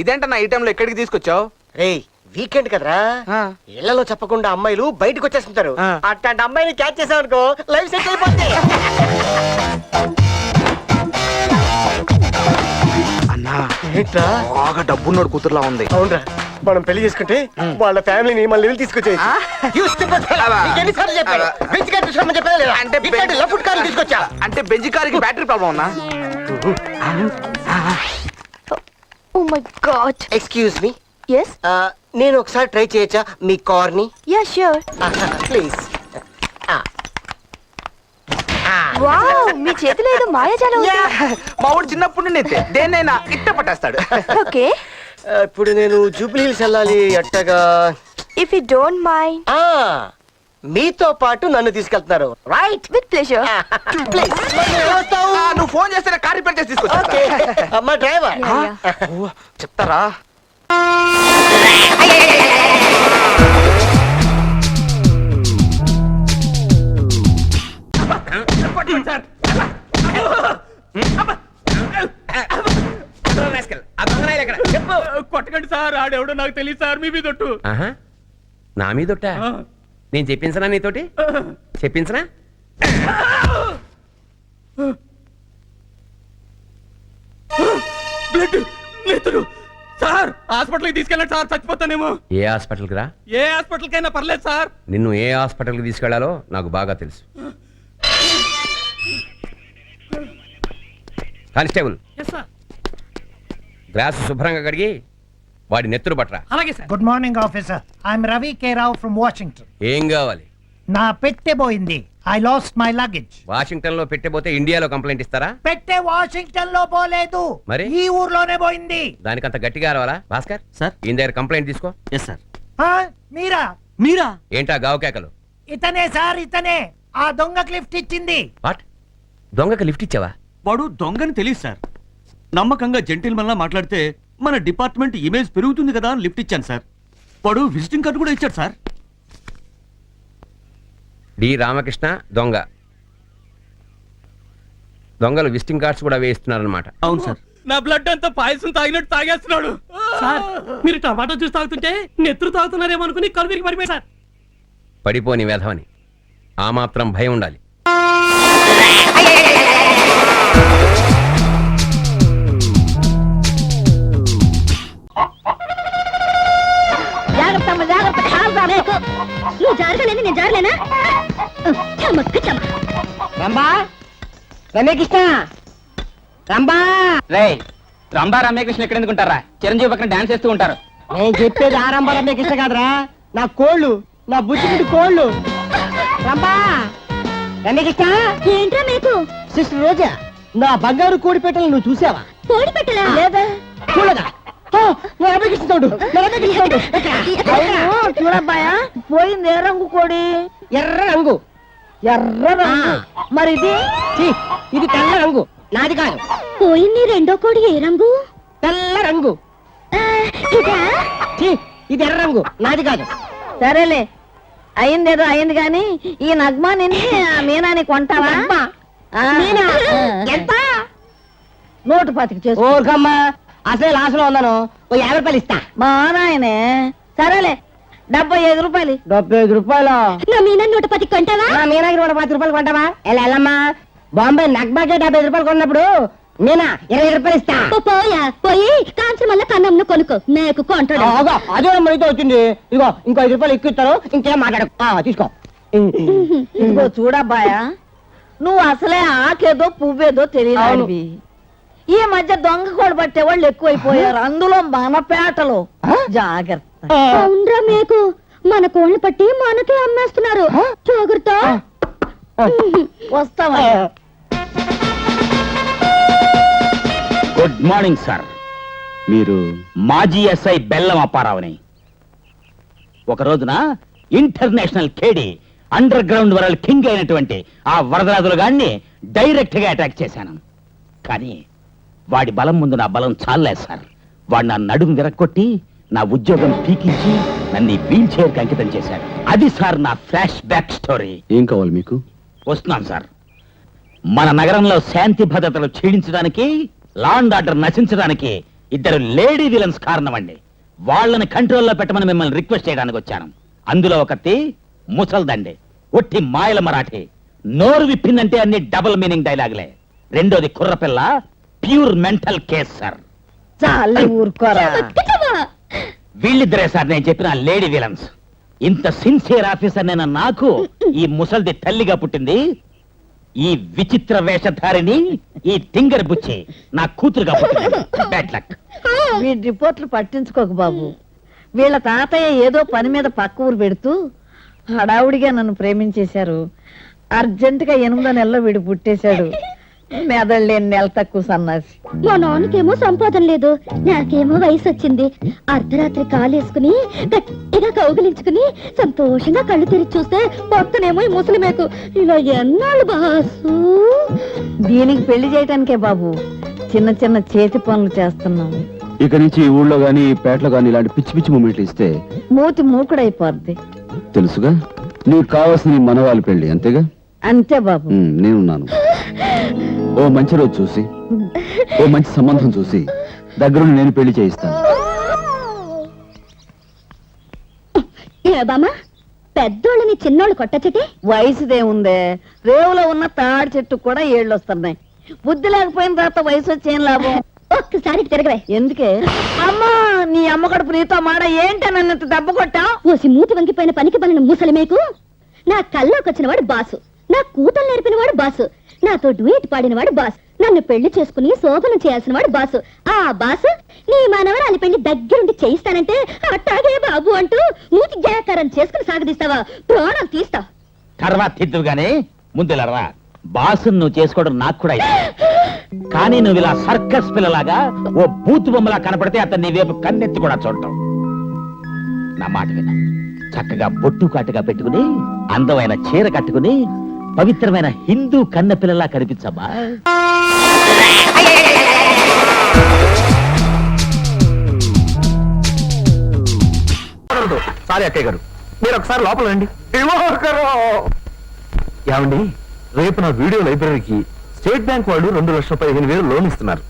ఇదేంటన్నా ఈ టైంలో ఎక్కడికి తీసుకొచ్చావు? రేయ్ వీకెండ్ కదరా, ఇళ్లలో చెప్పకుండా అమ్మాయిలు బయటకు వచ్చేస్తుంటారు. అట్లాంటి అమ్మాయిని క్యాచ్ చేసావనుకో లైఫ్ సెట్ అయిపోతుంది. అన్నా ఏంట్రా బాగా డబ్బున్నోడు కూతురులా ఉంది. అవునరా, మనం పెళ్లి చేసుకుంటే వాళ్ళ ఫ్యామిలీని మన లెవెల్ తీసుకొచ్చేది. అంటే బెంజ్ కార్కి బ్యాటరీ ప్రాబ్లం ఉన్నా? Oh my god. Excuse me, Yes? నేను ఒకసారి ట్రై చేయొచ్చా మీ కార్ ని? Yeah, sure. ప్లీజ్. Wow, మీ చేతిలో ఏదో మాయాజాలం ఉంది. మా వాడు చిన్నప్పుడు నుండి దేన్నైనా ఇట్ట పట్టేస్తాడు. Okay. ఇప్పుడు నేను జూబ్లీ హిల్స్ వెళ్ళాలి అట్టగా. If you don't mind. మీతో పాటు నన్ను తీసుకెళ్తున్నారు, రైట్? With pleasure. ప్లీజ్. నువ్వు ఫోన్ చేస్తే కార్ రిపేర్ చేసి తీసుకొచ్చా. అమ్మా డ్రైవర్ చెప్తారా? కొట్టకండి సార్, ఆడెవడో నాకు తెలియదు సార్. మీ మీదొట్టు. నా మీదొట్ట? నేను చెప్పించనా నీతోటి? చెప్పించనా? బ్లడ్ నేతలు సార్, హాస్పిటల్కి తీసుకెళ్ళండి సార్, చచ్చిపోతానేమో. ఏ హాస్పిటల్కి రా? ఏ హాస్పిటల్కైనా పర్లేదు సార్. నిన్ను ఏ హాస్పిటల్కి తీసుకెళ్లాలో నాకు బాగా తెలుసు. కానిస్టేబుల్, గ్లాసు శుభ్రంగా కడిగి వాడి నెత్తురు పట్టరా. అలాగే sir. Good morning officer, I'm Ravi K Rao from Washington. ఏం కావాలి? నా పెట్టె పోయింది. I lost my luggage. Washington లో పెట్టబోతే ఇండియాలో కంప్లైంట్ ఇస్తారా? పెట్టె వాషింగ్టన్ లో పోలేదు, మరి ఈ ఊర్లోనే పోయింది. దానికంత గట్టిగా రావాలా? భాస్కర్ సార్, ఈయన దగ్గర కంప్లైంట్ తీసుకో. Yes sir. మీరా? మీరా? ఏంటా గావు కేకలు? ఇతనే సార్, ఇతనే ఆ దొంగకి లిఫ్ట్ ఇచ్చింది. వాట్? దొంగకి లిఫ్ట్ ఇచ్చావా? వాడు దొంగని తెలియదు సార్. నమ్మకంగా జెంటిల్మన్ లా మాట్లాడితే మన డిపార్ట్మెంట్ ఇమేజ్ పెరుగుతుంది కదా అని లిఫ్ట్ ఇచ్చాను సార్. వాడు విజిటింగ్ కార్డు కూడా ఇచ్చాడు సార్. డి రామకృష్ణ దొంగ. దొంగలు విజిటింగ్ కార్డ్స్ కూడా వేయిస్తున్నారన్నమాట. అవును సార్. నా బ్లడ్ అంతా పాయసం తాగినట్టు తాగేస్తున్నాడు సార్. మీరు టమాటో జ్యూస్ తాగుతుంటే నెత్తురు తాగుతున్నారేమో అనుకుని కళ్ళు తిరిగి పడిపోయి సార్. పడిపోని వేధవని, ఆ మాత్రం భయం ఉండాలి. నువ్వు జారగలేని నేను జారలేనా? Rumba Ramyakrishna, rumba. రేయ్, రంభా రమ్యకృష్ణ ఎక్కడ ఎందుకుంటారా? చిరంజీవి పక్కన డాన్స్ చేస్తూ ఉంటారు. నేను చెప్పేది ఆ రంబా రమ్యకృష్ణ కాదురా, నా కోళ్ళు, నా బుజ్జిగుడి కోళ్ళు. రంబా రమ్యకృష్ణ. ఏంట్రా మీకు? సిస్టర్ రోజా, నా బంగారు కోడి పెట్టలు నువ్వు చూసావా? కోడి పెట్టలా? లేదా చూడదా? చూడబ్బాయా, పోయింది ఏ రంగు కోడి? ఎర్ర రంగు. ఎర్ర రంగు. మరి ఇది? ఇది తెల్ల రంగు, నాది కాదు. పోయింది రెండో కోడి ఏ రంగు? తెల్ల రంగు. ఇది ఎర్ర రంగు, నాది కాదు. సరేలే, అయిందేదో అయింది గాని ఈ నగ్మాని మీనాని కొంటావా? ఎంత? 125 చేసుకో. ఓర్కమ్మా, అసలే లాస్లో ఉన్నాను, ఓ 50 రూపాయలు ఇస్తా. మా నాయనే. సరేలే, 75 రూపాయలు. 75 రూపాయలు? నా మీనా 110 కొంటావా? నా మీనాకి 110 రూపాయలు కొంటావా? వెళ్ళమ్మా, బాంబే నగ్బాకే 75 రూపాయలు కొన్నప్పుడు నేనా 20 రూపాయలు ఇస్తా. పోయా, పోయి కాంచం వల్ల కన్నంను కొనుక్కో, మేకు కొంటాడు. అదే మనతో వచ్చింది. ఇదిగో ఇంకో 5 రూపాయలు ఎక్కువ ఇస్తాను, ఇంకేం మాట్లాడు. తీసుకో. ఇదిగో చూడబ్బాయా, నువ్వు అసలే ఆకేదో పువ్వేదో తెలియదు. ఈ మధ్య దొంగ కోడి పట్టే వాళ్ళు ఎక్కువైపోయారు, అందులో మన పేటలో. జాగ్రత్త. అవునరా మేకు, మన కోళ్ళని పట్టి మనకే అమ్మేస్తున్నారు. జాగ్రత్త. వస్తావా? Good morning sir. మీరు మాజీ ఎస్ఐ బెల్లం అప్పారావుని. ఒక రోజున ఇంటర్నేషనల్ కేడి అండర్ గ్రౌండ్ వరల్డ్ కింగ్ అయినటువంటి ఆ వరదరాజుల గారిని డైరెక్ట్ గా అటాక్ చేశాను. కానీ వాడి బలం ముందు నా బలం చాలలేదు సార్. వాడు నా నడుము విరక్కొట్టి నా ఉద్యోగం పీకించి నన్ను వీల్ చైర్ కి అంకితం చేశాడు. అది సార్ నా ఫ్లాష్ బ్యాక్ స్టోరీ. ఏం కావాలి మీకు? వస్తున్నాను సార్. మన నగరంలో శాంతి భద్రతలు క్షీణించడానికి, లా అండ్ ఆర్డర్ నశించడానికి ఇద్దరు లేడీ విలన్స్ కారణం అండి. వాళ్ళని కంట్రోల్లో పెట్టమని మిమ్మల్ని రిక్వెస్ట్ చేయడానికి వచ్చాను. అందులో ఒకటి ముసల్దండి, ఒట్టి మాయల మరాఠీ, నోరు విప్పిందంటే అన్ని డబుల్ మీనింగ్ డైలాగులే. రెండోది కుర్రపిల్ల, ప్యూర్ మెంటల్ కేస్ సార్. చాలు ఊరుకోరా. వీళ్ళిద్దరే సార్ నేను చెప్పిన లేడీ విలన్స్. ఇంత సిన్సియర్ ఆఫీసర్ నేను నాకు ఈ ముసల్ది తల్లిగా పుట్టింది. ఈ విచిత్ర వేషధారిని ఈ తింగర్ బుచ్చి నా కూతురుగా పుట్టింది. Bad luck. వీడి రిపోర్ట్లు పట్టించుకోకు బాబు. వీళ్ళ తాతయ్య ఏదో పని మీద పక్క ఊరు పెడుతూ హడావుడిగా నన్ను ప్రేమించేశారు. అర్జెంటుగా 8వ నెలలో వీడు పుట్టేశాడు. మెదళ్ళేని నెల తక్కువ సన్నాసి. మా నాన్నకేమో సంపాదన లేదు, నాకేమో వయసు వచ్చింది. అర్ధరాత్రి కాలేసుకుని గట్టిగా కౌగిలించుకుని సంతోషంగా కళ్ళు తెరిచి చూస్తే పక్కనేమో ఈ ముసలిమేకు. ఇలా ఎన్నాళ్ళు బాసు? దీనికి పెళ్లి చేయటానికే బాబు చిన్న చిన్న చేతి పనులు చేస్తున్నాం. ఇక నుంచి ఈ ఊళ్ళో గానీ ఈ పేటలో గానీ ఇలాంటి పిచ్చి పిచ్చి మూమెంట్లు ఇస్తే మూతి మూకుడైపోద్ది. తెలుసుగా, నీకు కావాల్సిన మనవాళ్ళ పెళ్లి అంతేగా. అంతే బాబు. నేనున్నాను. ఓ మంచి రోజు చూసి, ఓ మంచి సంబంధం చూసి దగ్గరుండి నేను పెళ్లి చేయిస్తాను. ఏ బామ్మ, పెద్దోళ్ళని చిన్నోళ్ళు కొట్టచ్చటే? వయసుదేముందే, రేవులో ఉన్న తాడి చెట్టు కూడా ఏళ్ళు వస్తున్నాయి. బుద్ధి లేకపోయిన తర్వాత వయసు వచ్చేం లాభం? ఒక్కసారి తిరగవే. ఎందుకే? అమ్మా, నీ అమ్మ కడుపు నీతో మాడ ఏంట నన్ను దెబ్బ కొట్టా? ఓసి మూతి వంగిపోయిన పనికి పనిన ముసలిమేకు. నా కల్లోకి వచ్చిన వాడు బాసు, నా కూతలు నేర్పిన వాడు బాసు, నాతో డ్యూయట్ పాడిన వాడు బాసు, నన్ను పెళ్లి చేసుకుని శోభనం చేయాల్సిన వాడు బాసు. ఆ బాసు నీ మనవరాలి పెళ్లి దగ్గరుండి చేయిస్తానంటే అట్టాగే బాబు అంటూ మూతి జాకారం చేసుకుని సాగదీస్తావా? ప్రాణం తీస్తా. తర్వాత తిద్దు గానీ ముందులరా. బాసు నువ్వు చేసుకోవడం నాకు కూడా ఇష్టం. కానీ నువ్వు ఇలా సర్కస్ పిల్లలాగా ఓ బూతు బొమ్మలా కనపడితే అతన్ని నీ వైపు కన్నెత్తి కూడా చూడటం. నా మాట విన, చక్కగా బొట్టు కాటుగా పెట్టుకుని అందమైన చీర కట్టుకుని పవిత్రమైన హిందూ కన్న పిల్లలా కనిపించమ్మా. సారీ అక్కయ్య గారు, మీరు ఒకసారి లోపల రండి. ఏమండి, రేపు నా వీడియో లైబ్రరీకి స్టేట్ బ్యాంక్ వాళ్ళు 2,15,000 లోన్ ఇస్తున్నారు.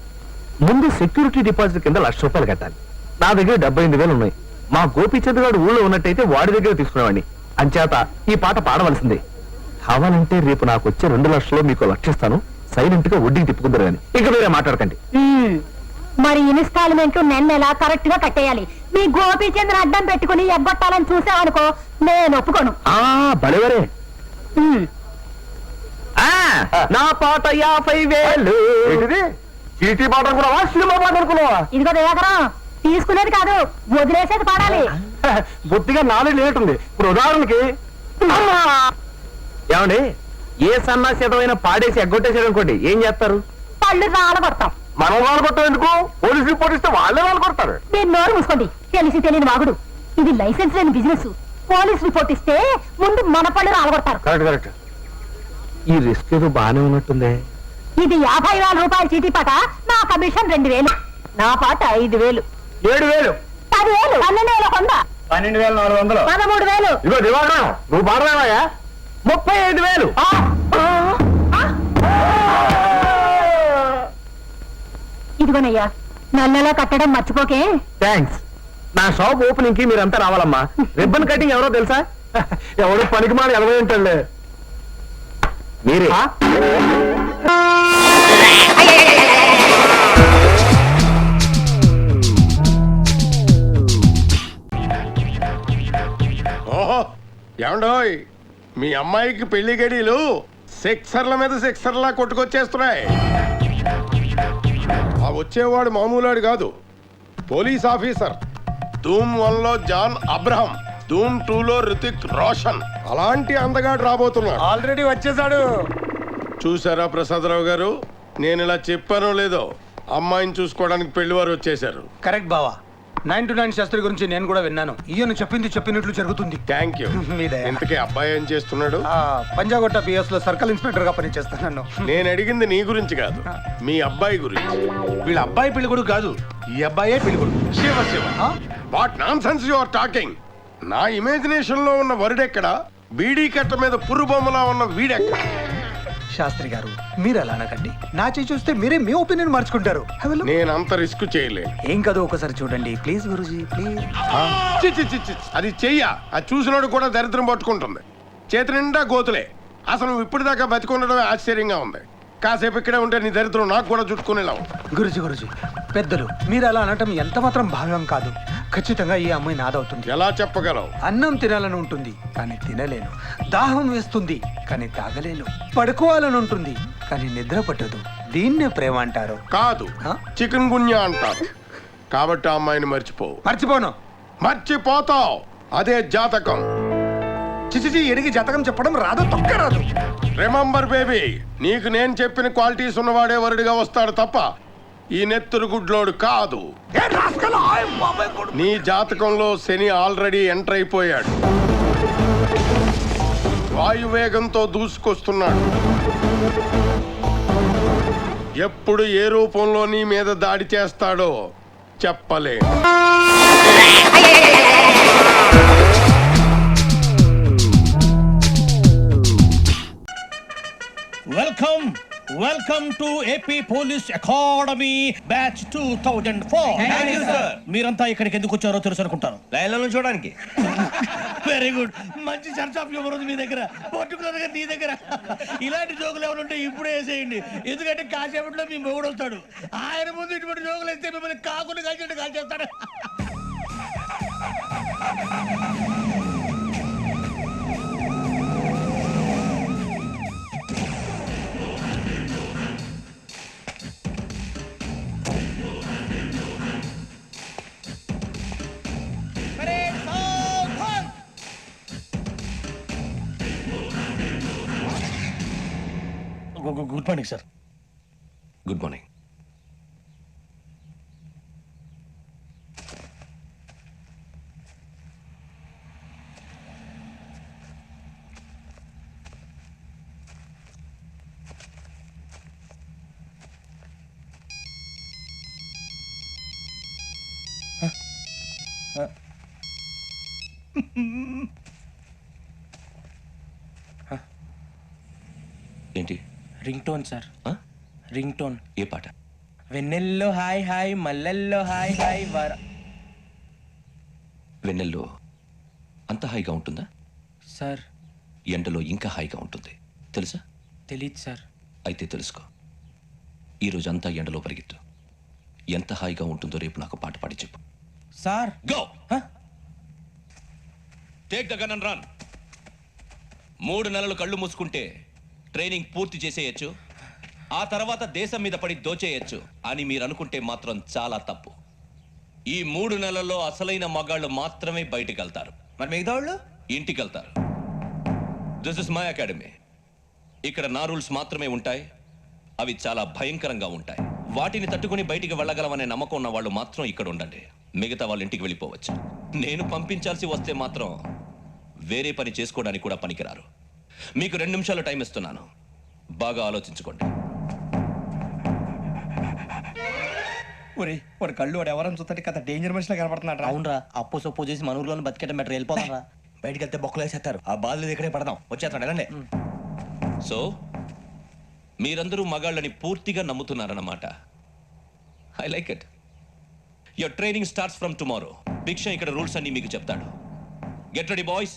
ముందు సెక్యూరిటీ డిపాజిట్ కింద ₹1,00,000 కట్టాలి. నా దగ్గర 78,000 ఉన్నాయి. మా గోపీచంద్ గారు ఊళ్ళో ఉన్నట్టయితే వాడి దగ్గర తీసుకునేవాడిని. అంచేత ఈ పాట పాడవలసిందే. కావాలంటే రేపు నాకు వచ్చే 2,00,000 మీకు 1,00,000 ఇస్తాను. సైలెంట్ గా వడ్డీకి తిప్పుకుందరు కానీ ఇక వేరే మాట్లాడకండి. మరి ఇన్స్టాల్మెంట్ నెల కరెక్ట్ గా కట్టేయాలి. మీ గోపీచంద్ర అడ్డం పెట్టుకుని ఎగ్గొట్టాలని చూసావనుకో, నేను ఒప్పుకోను. బలివరే, నా పాట 50,000. చీటీ పాట అనుకున్నావా, సినిమా పాట అనుకున్నావా? ఇదిగో దయాకరం, తీసుకునేది కాదు వదిలేసేది పాడాలి. బొత్తిగా నాలెడ్జ్ లేనట్టుంది. ఇప్పుడు ఉదాహరణకి, ఏమండి, ఏ సన్నాసేతమైనా పాడేసి ఎగ్గొట్టేసాడు అనుకోండి, ఏం చేస్తారు? పళ్ళు రాలగొడతాం. మనం వాళ్ళు కొట్టం ఎందుకు? పోలీసు రిపోర్ట్ ఇస్తే వాళ్ళే వాళ్ళు కొడతారు. మీరు నోరు మూసుకోండి, తెలిసి తెలియని వాగుడు. ఇది లైసెన్స్ లేని బిజినెస్. పోలీస్ రిపోర్ట్ ఇస్తే ముందు మన పళ్ళు రాలగొడతారు. Correct correct. ఈ రిస్క్ ఏదో బానే ఉన్నట్టుందే. ఇది 50,000 రూపాయల చీటీ పాట, నా కమిషన్ 2,000, నా పాట 5,000, 7,000, 10,000, 12,000 కొంద, 12,400, 13,000. ఇగో దివాకరం, నువ్వు పాడరావయ్యా, 35,000. ఇదిగోనయ్యా, నెలలో కట్టడం మర్చిపోకే. థ్యాంక్స్. నా షాప్ ఓపెనింగ్ కి మీరంతా రావాలమ్మా. రిబ్బన్ కటింగ్ ఎవరో తెలుసా? ఎవరు పనికి మాని 80 ఉంటాడులే. మీరే. ఓహో, ఏమండోయ్, మీ అమ్మాయికి పెళ్లి గడియలు సెక్సర్ల మీద సెక్సర్లా కొట్టుకొచ్చేస్తున్నాయి. ఆ వచ్చేవాడు మామూలువాడు కాదు, పోలీస్ ఆఫీసర్. ధూమ్ 1లో జాన్ అబ్రహం, ధూమ్ 2లో రితిక్ రోషన్. అలాంటి అందగాడు రాబోతున్నాడు. ఆల్రెడీ వచ్చేసాడు. చూసారా ప్రసాదరావు గారు, నేను ఇలా చెప్పానో లేదో, అమ్మాయిని చూసుకోవడానికి పెళ్లివారు వచ్చేశారు. కరెక్ట్ బావా, 9 to 9 శాస్త్రి గురించి నేను కూడా విన్నాను. ఈయన చెప్పినట్లు జరుగుతుంది. Thank you. ఇంతకీ అబ్బాయి ఏం చేస్తున్నాడు? పంజాగుట్ట పిఎస్ లో సర్కిల్ ఇన్స్పెక్టర్ గా పనిచేస్తున్నాను. నేను అడిగింది నీ గురించి కాదు, మీ అబ్బాయి గురించి. వీళ్ళ అబ్బాయి పెళ్ళికొడు కాదు, ఈ అబ్బాయే పెళ్ళికొడు. Shiva Shiva, what nonsense you are talking? నా ఇమాజినేషన్ లో ఉన్న వరుడెక్కడ, బీడీ కట్ట మీద పురు బొమ్మలా ఉన్న వీడెక్కడ? శాస్త్రి గారు మీరు అలా అనకండి. నా చేయి చూస్తే మీరే మీ ఒపీనియన్ మార్చుకుంటారు. హలో. నేను అంత రిస్క్ చేయలేను. ఏం కాదు, ఒకసారి చూడండి ప్లీజ్ గురుజీ ప్లీజ్. అది చెయ్య. అది చూసినోడు కూడా దరిద్రం పట్టుకుంటుంది. చేతి నిండా గోతులే. అసలు నువ్వు ఇప్పటిదాకా బతికుండడమే ఆశ్చర్యంగా ఉంది. కాసేపు ఇక్కడే ఉంటే నీ దరిద్రం నాకు కూడా చుట్టుకునేలా ఉంది. గురుజీ పెద్దలు మీరు అలా అనటం ఎంత మాత్రం భావ్యం కాదు. ఖచ్చితంగా ఈ అమ్మాయి నాదవుతుంది. ఎలా చెప్పగలవు? అన్నం తినాలని ఉంటుంది కానీ తినలేను. దాహం వేస్తుంది కానీ తాగలేను. పడుకోవాలని ఉంటుంది కానీ నిద్ర పట్టదు. దీన్నే ప్రేమ అంటారు. కాదు, చికెన్ గున్యా అంటారు. కాబట్టి ఆ అమ్మాయిని మర్చిపోవు. మర్చిపోను. మర్చిపోతావు. అదే జాతకం. చిచిచి ఎడిగి జాతకం చెప్పడం రాదు, తొక్క రాదు. రిమెంబర్ బేబీ, నీకు నేను చెప్పిన క్వాలిటీస్ ఉన్నవాడే వరుడిగా వస్తాడు తప్ప ఈ నెత్తురు గుడ్లోడు కాదు. నీ జాతకంలో శని ఆల్రెడీ ఎంటర్ అయిపోయాడు. వాయువేగంతో దూసుకొస్తున్నాడు. ఎప్పుడు ఏ రూపంలో నీ మీద దాడి చేస్తాడో చెప్పలే. Welcome to AP police academy batch 2004. మీరంతా ఇక్కడికి ఎందుకు వచ్చారో తెలుసు అనుకుంటాను. లైన్లను చూడడానికి. Very good. మంచి చర్చ ఆఫ్ హ్యూమర్ ఉంది మీ దగ్గర, పర్టికులర్ గా నీ దగ్గర. ఇలాంటి జోకులు ఏమైనా ఉంటే ఇప్పుడే వేసేయండి. ఎందుకంటే కాసేపట్లో మీ మొగుడు వస్తాడు. ఆయన ముందు ఇటువంటి జోకులు వేస్తే మిమ్మల్ని కాకుండా కాల్చేట్టు కాల్చేస్తాడు. Good morning sir. Good morning. ఏంటి? Ring tone sir. Ring tone. ఏ పాట? వెన్నెల్లో హాయ్ హాయ్ మల్లెల్లో హాయ్ హాయ్ వర. వెన్నెల్లో అంత హాయిగా ఉంటుందా సార్? ఎండలో ఇంకా హాయిగా ఉంటుంది తెలుసా? తెలీదు సార్. అయితే తెలుసుకో. ఈరోజు అంతా ఎండలో పరిగెత్తు. ఎంత హాయిగా ఉంటుందో రేపు నాకు పాట పాడి చెప్పు. Sir go. Take the gun and run. 3 నెలలు కళ్ళు మూసుకుంటే ట్రైనింగ్ పూర్తి చేసేయచ్చు. ఆ తర్వాత దేశం మీద పడి దోచేయచ్చు అని మీరు అనుకుంటే మాత్రం చాలా తప్పు. ఈ 3 నెలల్లో అసలైన మగాళ్ళు మాత్రమే బయటికి వెళ్తారు. మరి మిగతా వాళ్ళు ఇంటికి వెళ్తారు. This is my academy. ఇక్కడ నా రూల్స్ మాత్రమే ఉంటాయి. అవి చాలా భయంకరంగా ఉంటాయి. వాటిని తట్టుకుని బయటికి వెళ్ళగలమనే నమ్మకం ఉన్న వాళ్ళు మాత్రం ఇక్కడ ఉండండి. మిగతా వాళ్ళు ఇంటికి వెళ్ళిపోవచ్చు. నేను పంపించాల్సి వస్తే మాత్రం వేరే పని చేసుకోవడానికి కూడా పనికిరారు. మీకు 2 నిమిషాలు టైం ఇస్తున్నాను. బాగా ఆలోచించుకోండి. వాడు కళ్ళు వాడు ఎవరైనా చూస్తే కదా డేంజర్ మనిషిలో కనపడుతున్నాడు. అవునరా, అప్పు సొప్పు చేసి మన ఊర్లో బతికేట బెటర్. వెళ్ళిపోతారా? బయటికి వెళ్తే బొక్కలు వేసేస్తారు. ఆ బాధలు ఇక్కడే పడదాం. వచ్చేస్తాడు వెళ్ళండి. సో మీరందరూ మగాళ్ళని పూర్తిగా నమ్ముతున్నారన్నమాట. I like it. Your training starts from tomorrow. Bhiksha ఇక్కడ రూల్స్ అన్ని మీకు చెప్తాడు. Get ready boys.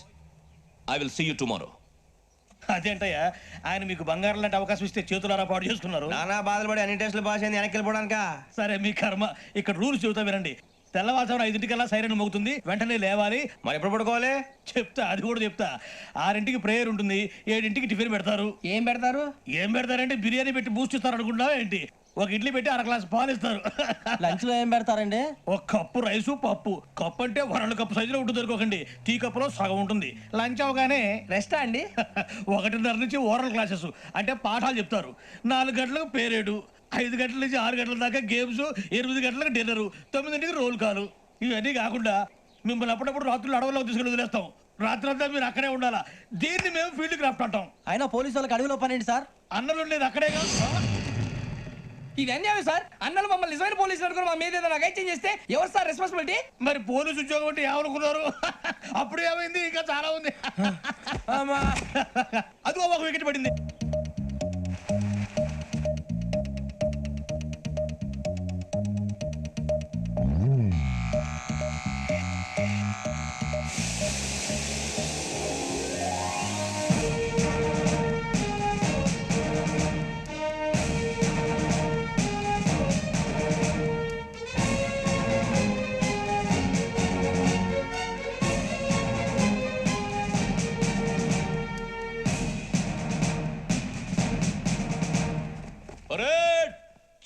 I will see you tomorrow. అదేంటయ్యా, ఆయన మీకు బంగారం లాంటి అవకాశం ఇస్తే చేతులారా పాటు చేసుకున్నారు. నానా బాధలు పడి అన్ని టెస్టులు పాస్ అయింది, వెనక్కి వెళ్ళిపోవడానికా? సరే మీ కర్మ. ఇక్కడ రూల్స్ చెబుతా వినండి. తెల్లవారుజామున 5 సైరన్ మోగుతుంది, వెంటనే లేవాలి. మరి ఎప్పుడు పడుకోవాలి? చెప్తా, అది కూడా చెప్తా. 6 ప్రేయర్ ఉంటుంది, 7 టిఫిన్ పెడతారు. ఏం పెడతారు? ఏం పెడతారంటే బిర్యానీ పెట్టి బూస్ట్ ఇస్తారు అనుకుంటున్నావా ఏంటి? ఒక ఇడ్లీ పెట్టి 1 గ్లాస్ పాలు ఇస్తారు. లంచ్ లో ఏం పెడతారండి? 1 కప్పు రైసు పప్పు. కప్పు అంటే 2 కప్పు సైజులో ఉంటుంది అనుకోకండి. టీ కప్పులో సగం ఉంటుంది. లంచ్ అవగానే రెస్టా అండి? 1:30 నుంచి ఓరల్ క్లాసెస్ అంటే పాఠాలు చెప్తారు. 4 గంటలకు పేరేడు, 5 గంటల నుంచి 6 గంటల దాకా గేమ్స్, 8 గంటలకు డిన్నర్, 9ంటికి రోల్ కాలు. ఇవన్నీ కాకుండా మిమ్మల్ని అప్పుడప్పుడు రాత్రులు అడవుల్లో తీసుకుని వదిలేస్తాం. రాత్రి అంతా మీరు అక్కడే ఉండాలా. దీన్ని మేము ఫీల్డ్ క్రాఫ్ట్ అంటాం. అయినా పోలీసు వాళ్ళకి అడవిలో పని ఏంటి సార్? అన్నలు ఉండేది అక్కడే కాదు. ఇది అన్యాయం సార్. అన్నలు మమ్మల్ని నిజమైన పోలీసులు అనుకుని మా మీద ఏదైనా అగైత్యం చేస్తే ఎవరు సార్ రెస్పాన్సిబిలిటీ? మరి పోలీసు ఉద్యోగం అంటే ఏమనుకున్నారు? అప్పుడు ఏమైంది? ఇంకా చాలా ఉంది. అదిగో 1 వికెట్ పడింది.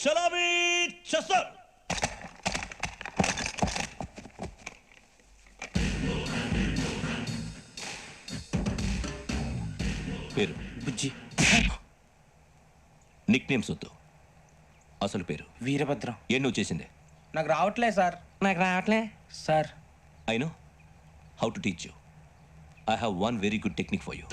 చలాబీ చస్టర్ పేరు బుజ్జి నిక్ నేమ్స్ వద్దు, అసలు పేరు. వీరభద్రం. ఏం నువ్వు చేసిందే? నాకు రావట్లే సార్. నాకు రావట్లే sir. I know how to teach you. I have one very good technique for you.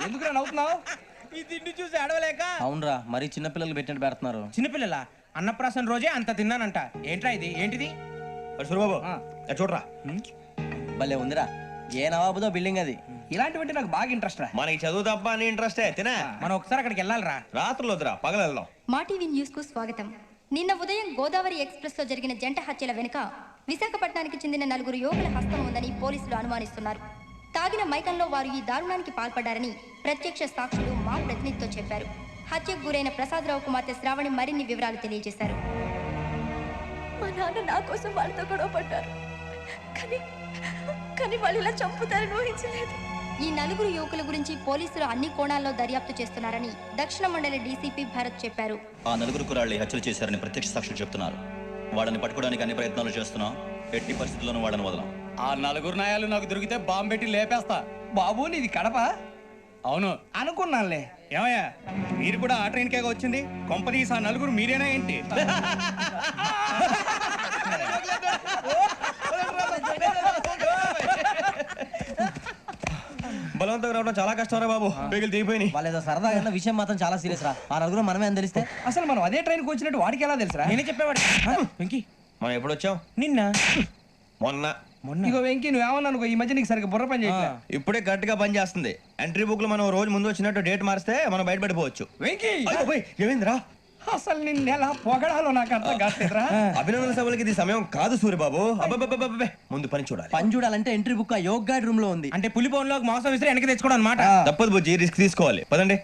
ఎందుకు నవ్వుతున్నావు? ఈ తిండి చూసి అడవలేక. అవునరా, మరి చిన్నపిల్లలు పెట్టినట్టు పెడుతున్నారు. చిన్నపిల్లల అన్నప్రాసన రోజే అంత తిన్నానంట. ఏంట్రా ఇది? ఏంటిది? సూరబాబు చూడరా, భలే ఉందిరా. ఏ నవాబుదో బిల్డింగ్ అది. ఇలాంటివంటే నాకు బాగా ఇంట్రెస్ట్ రా. మనకి చదువు తప్ప అని ఇంట్రెస్టే. తినా మనం ఒకసారి అక్కడికి వెళ్ళాలిరా. రాత్రులు వద్దురా, పగలు వెళ్దాం. మా టీవీ న్యూస్ కు స్వాగతం. నిన్న ఉదయం గోదావరి ఎక్స్ప్రెస్ లో జరిగిన జంట హత్యల వెనుక విశాఖపట్నానికి చెందిన 4 యువకుల హస్తం ఉందని పోలీసులు అనుమానిస్తున్నారు. తాగిన మైకంలో వారు ఈ దారుణానికి పాల్పడ్డారని ప్రత్యక్ష సాక్షులు మా ప్రతినిధితో చెప్పారు. హత్యకు గురైన ప్రసాదరావు కుమార్తె శ్రావణి మరిన్ని వివరాలు తెలియజేశారు. మా నాన్న నా కోసం వాళ్ళతో గొడవ పడ్డారు, కానీ వాళ్ళు ఇలా చంపుతారని ఊహించలేదు. ఈ 4 యువకుల గురించి పోలీసులు అన్ని కోణాల్లో దర్యాప్తు చేస్తున్నారని దక్షిణ మండలి డీసీపీ భరత్ చెప్పారు. ఆ 4 కుర్రాళ్ళు హత్యలు చేశారని ప్రత్యక్ష సాక్షులు చెప్తున్నారు. వాళ్ళని పట్టుకోవడానికి అన్ని ప్రయత్నాలు చేస్తున్నాం. ఎట్టి పరిస్థితుల్లోనూ వాళ్ళని వదలం. ఆ 4 నాయాలు నాకు దొరికితే బాంబు పెట్టి లేపేస్తా. బాబు నీది కడప? అవును అనుకున్నానులే. ఏమయ్యా, మీరు కూడా ఆ ట్రైన్ కేగా వచ్చింది? కంపెనీస్ ఆ 4 మీరేనా ఏంటి? బలవంతంగా రావడం చాలా కష్టం రా బాబు. బేగులు దిగిపోయినాయి. వాళ్ళేదో సరదాగా విషయం మాత్రం చాలా సీరియస్ రా. ఆ 4 మనమే అని తెలిస్తే అసలు మనం అదే ట్రైన్కి వచ్చినట్టు వాడికి ఎలా తెలుసురా? నేనే చెప్పేవాడు. వెంకీ, మనం ఎప్పుడు వచ్చాం? నిన్న మొన్న. ఇగో వెంకీ, నువ్వేమన్నా అనుకో, ఈ మధ్య నీకు సరిగ్గా బుర్ర పని చేయట్లే. ఇప్పుడే కరెక్ట్ గా పని చేస్తుంది. ఎంట్రీ బుక్ లో మనం రోజు ముందు వచ్చినట్టు డేట్ మారిస్తే మనం బయటపడిపోవచ్చు. వెంకీ ఏమైందిరా? అసలు నిన్న ఎలా పొగడాలో నాకు అర్థం కాట్లేదురా. అభినందన సభలకి ఇది సమయం కాదు సూర్యబాబు. అబ్బబ్బబ్బబ్బబ్బే, ముందు పని చూడాలి. పని చూడాలంటే ఎంట్రీ బుక్ ఆ యోగ్ గైడ్ రూమ్ లో ఉంది. అంటే పులిపోన్లోకి మాంసం విసిరి వెనక్కి తెచ్చుకోవడం అనమాట. తప్పదు బుజ్జి, రిస్క్ తీసుకోవాలి. పదండి.